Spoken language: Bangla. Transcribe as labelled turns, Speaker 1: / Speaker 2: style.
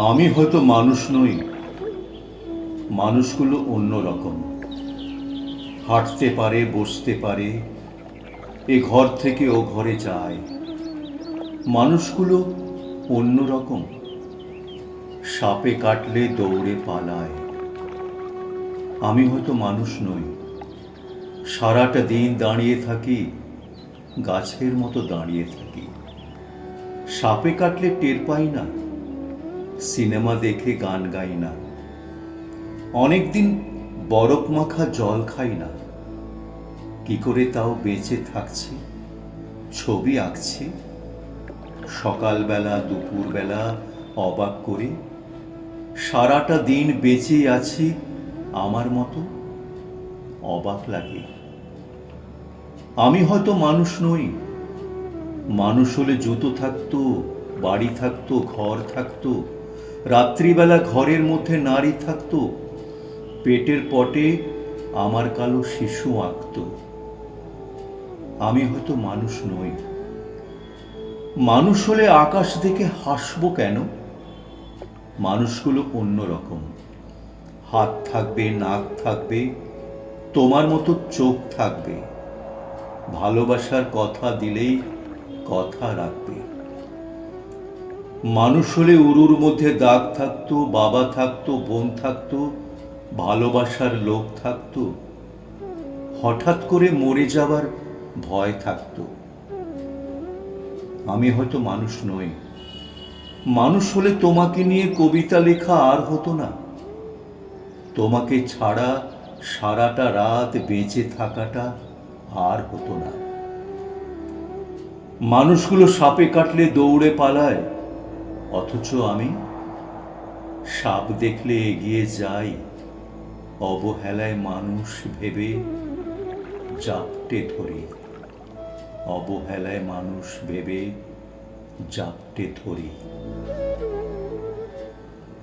Speaker 1: আমি হয়তো মানুষ নই, মানুষগুলো অন্য রকম। হাঁটতে পারে, বসতে পারে, এ ঘর থেকে ও ঘরে যায়। মানুষগুলো অন্য রকম। সাপে কাটলে দৌড়ে পালায়। আমি হয়তো মানুষ নই, সারাটা দিন দাঁড়িয়ে থাকি, গাছের মতো দাঁড়িয়ে থাকি। সাপে কাটলে টের পাই না, সিনেমা দেখে গান গাই না, অনেকদিন বরফ মাখা জল খাই না। কি করে তাও বেঁচে থাকছি, ছবি আঁকছি, সকালবেলা দুপুরবেলা অবাক করে। সারাটা দিন বেঁচে আছি আমার মতো, অবাক লাগে। আমি হয়তো মানুষ নই, মানুষ হলে জুতো থাকতো, বাড়ি থাকতো, ঘর থাকতো, রাত্রিবেলা ঘরের মধ্যে নারী থাকতো, পেটের পটে আমার কালো শিশু আঁকত। আমি হয়তো মানুষ নই, মানুষ হলে আকাশ দেখে হাসবো কেন? মানুষগুলো অন্য রকম। হাত থাকবে, নাক থাকবে, তোমার মতো চোখ থাকবে, ভালোবাসার কথা দিলেই কথা রাখবে। মানুষ হলে উরুর মধ্যে দাগ থাকতো, বাবা থাকতো, বোন থাকতো, ভালোবাসার লোক থাকতো, হঠাৎ করে মরে যাবার ভয় থাকতো। আমি হয়তো মানুষ নই, মানুষ হলে তোমাকে নিয়ে কবিতা লেখা আর হতো না, তোমাকে ছাড়া সারাটা রাত বেঁচে থাকাটা আর হতো না। মানুষগুলো সাপে কাটলে দৌড়ে পালায়, অথচ আমি সাপ দেখলে এগিয়ে যাই, অবহেলায় মানুষ ভেবে জাপটে ধরি, অবহেলায় মানুষ ভেবে জাপটে ধরি।